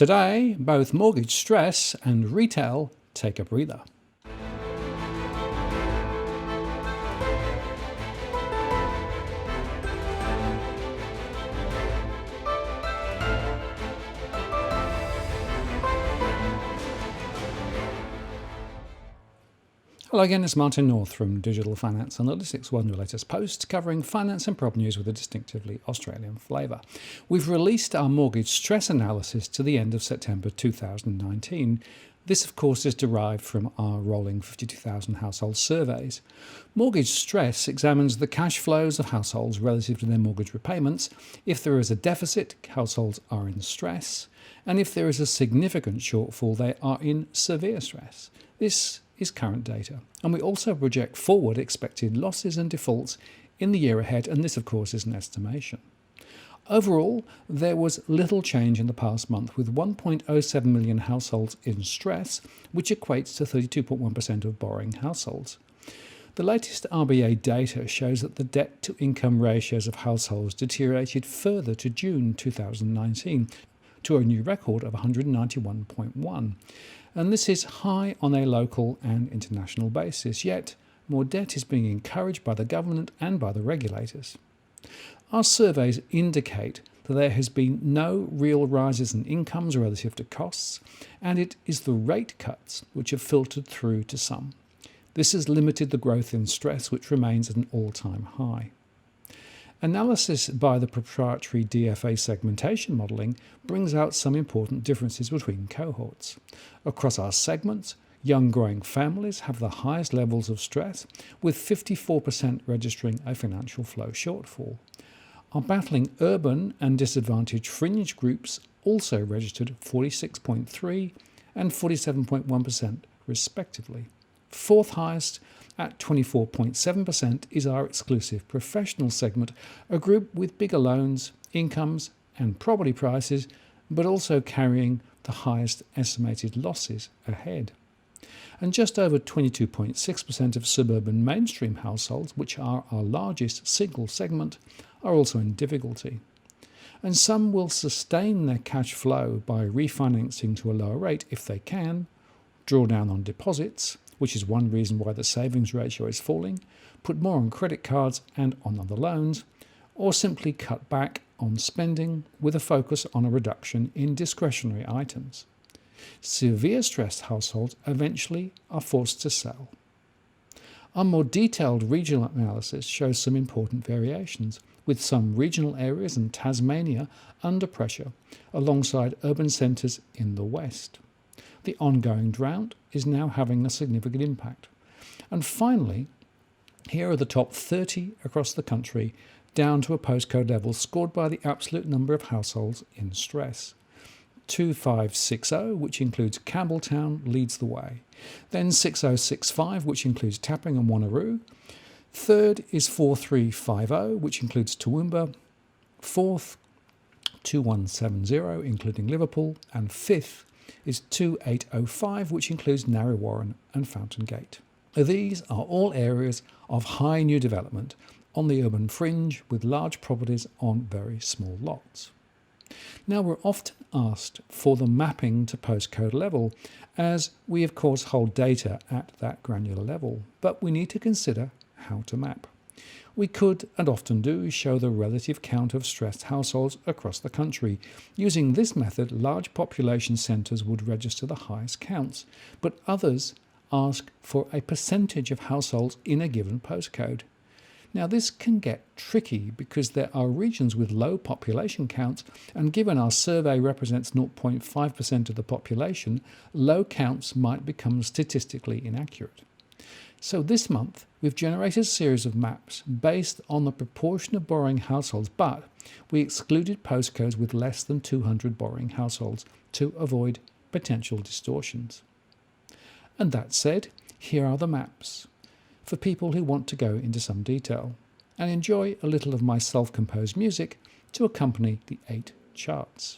Today, both mortgage stress and retail take a breather. Hello again, it's Martin North from Digital Finance Analytics, one of your latest posts covering finance and prop news with a distinctively Australian flavour. We've released our mortgage stress analysis to the end of September 2019. This, of course, is derived from our rolling 52,000 household surveys. Mortgage stress examines the cash flows of households relative to their mortgage repayments. If there is a deficit, households are in stress, and if there is a significant shortfall, they are in severe stress. This is current data, and we also project forward expected losses and defaults in the year ahead, and this of course is an estimation. Overall, there was little change in the past month, with 1.07 million households in stress, which equates to 32.1% of borrowing households. The latest RBA data shows that the debt-to-income ratios of households deteriorated further to June 2019 to a new record of 191.1. And this is high on a local and international basis, yet more debt is being encouraged by the government and by the regulators. Our surveys indicate that there has been no real rises in incomes relative to costs, and it is the rate cuts which have filtered through to some. This has limited the growth in stress, which remains at an all-time high. Analysis by the proprietary DFA segmentation modelling brings out some important differences between cohorts. Across our segments, young growing families have the highest levels of stress, with 54% registering a financial flow shortfall. Our battling urban and disadvantaged fringe groups also registered 46.3% and 47.1% respectively. Fourth highest at 24.7% is our exclusive professional segment, a group with bigger loans, incomes and property prices, but also carrying the highest estimated losses ahead. And just over 22.6% of suburban mainstream households, which are our largest single segment, are also in difficulty. And some will sustain their cash flow by refinancing to a lower rate if they can, draw down on deposits, which is one reason why the savings ratio is falling, put more on credit cards and on other loans, or simply cut back on spending with a focus on a reduction in discretionary items. Severe stressed households eventually are forced to sell. Our more detailed regional analysis shows some important variations, with some regional areas and Tasmania under pressure, alongside urban centres in the west. The ongoing drought is now having a significant impact. And finally, here are the top 30 across the country, down to a postcode level scored by the absolute number of households in stress. 2560, which includes Campbelltown, leads the way. Then 6065, which includes Tapping and Wanneroo. Third is 4350, which includes Toowoomba. Fourth, 2170, including Liverpool. And fifth is 2805, which includes Narre Warren and Fountain Gate. These are all areas of high new development on the urban fringe, with large properties on very small lots. Now, we're often asked for the mapping to postcode level, as we of course hold data at that granular level, but we need to consider how to map. We could, and often do, show the relative count of stressed households across the country. Using this method, large population centres would register the highest counts, but others ask for a percentage of households in a given postcode. Now, this can get tricky because there are regions with low population counts, and given our survey represents 0.5% of the population, low counts might become statistically inaccurate. So this month, we've generated a series of maps based on the proportion of borrowing households, but we excluded postcodes with less than 200 borrowing households to avoid potential distortions. And that said, here are the maps for people who want to go into some detail and enjoy a little of my self-composed music to accompany the 8 charts.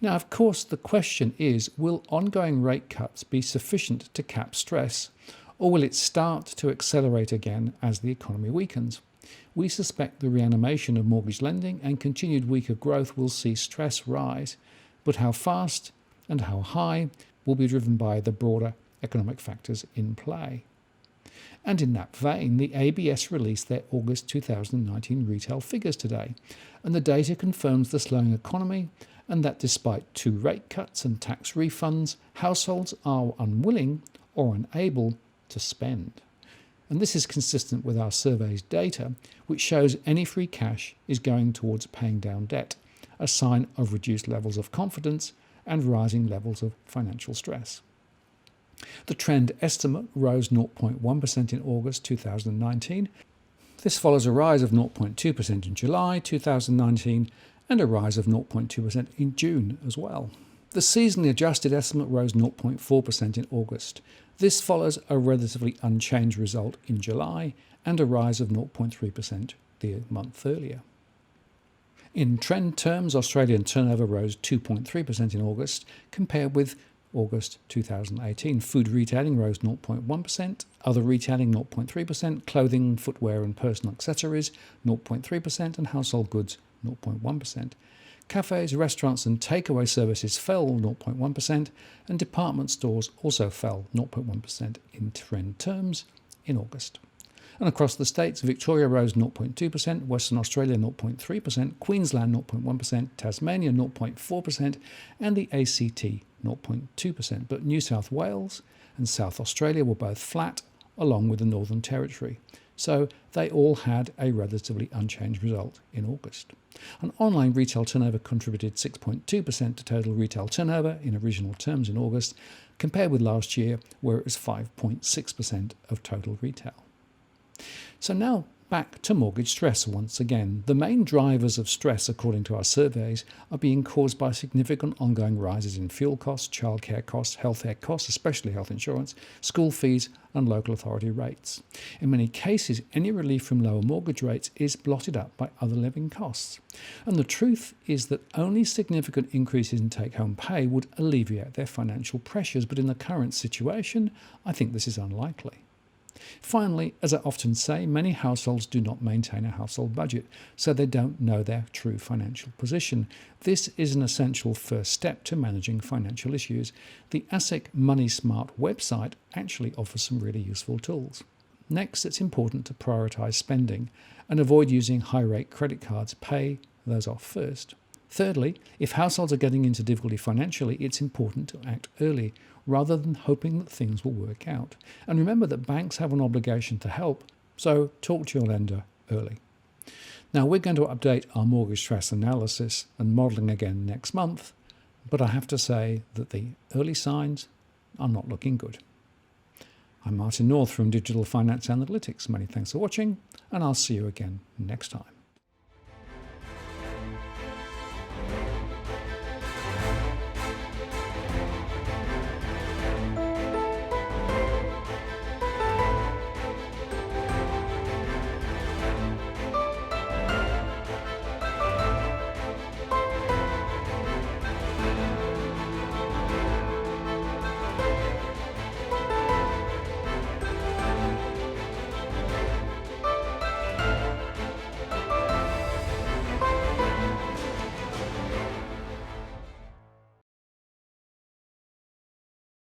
Now, of course, the question is, will ongoing rate cuts be sufficient to cap stress, or will it start to accelerate again as the economy weakens? We suspect the reanimation of mortgage lending and continued weaker growth will see stress rise, but how fast and how high will be driven by the broader economic factors in play. And in that vein, the ABS released their August 2019 retail figures today, and the data confirms the slowing economy and that despite 2 rate cuts and tax refunds, households are unwilling or unable to spend. And this is consistent with our survey's data, which shows any free cash is going towards paying down debt, a sign of reduced levels of confidence and rising levels of financial stress. The trend estimate rose 0.1% in August 2019. This follows a rise of 0.2% in July 2019 and a rise of 0.2% in June as well. The seasonally adjusted estimate rose 0.4% in August. This follows a relatively unchanged result in July and a rise of 0.3% the month earlier. In trend terms, Australian turnover rose 2.3% in August compared with August 2018. Food retailing rose 0.1%, other retailing 0.3%, clothing, footwear and personal accessories 0.3% and household goods 0.1%. Cafes, restaurants and takeaway services fell 0.1% and department stores also fell 0.1% in trend terms in August. And across the states, Victoria rose 0.2%, Western Australia 0.3%, Queensland 0.1%, Tasmania 0.4% and the ACT 0.2%. But New South Wales and South Australia were both flat, along with the Northern Territory. So they all had a relatively unchanged result in August. And online retail turnover contributed 6.2% to total retail turnover in original terms in August, compared with last year where it was 5.6% of total retail. So now back to mortgage stress once again. The main drivers of stress, according to our surveys, are being caused by significant ongoing rises in fuel costs, childcare costs, healthcare costs, especially health insurance, school fees and local authority rates. In many cases, any relief from lower mortgage rates is blotted up by other living costs. And the truth is that only significant increases in take-home pay would alleviate their financial pressures, but in the current situation, I think this is unlikely. Finally, as I often say, many households do not maintain a household budget, so they don't know their true financial position. This is an essential first step to managing financial issues. The ASIC Money Smart website actually offers some really useful tools. Next, it's important to prioritise spending and avoid using high-rate credit cards. Pay those off first. Thirdly, if households are getting into difficulty financially, it's important to act early rather than hoping that things will work out. And remember that banks have an obligation to help, so talk to your lender early. Now, we're going to update our mortgage stress analysis and modelling again next month, but I have to say that the early signs are not looking good. I'm Martin North from Digital Finance Analytics. Many thanks for watching, and I'll see you again next time.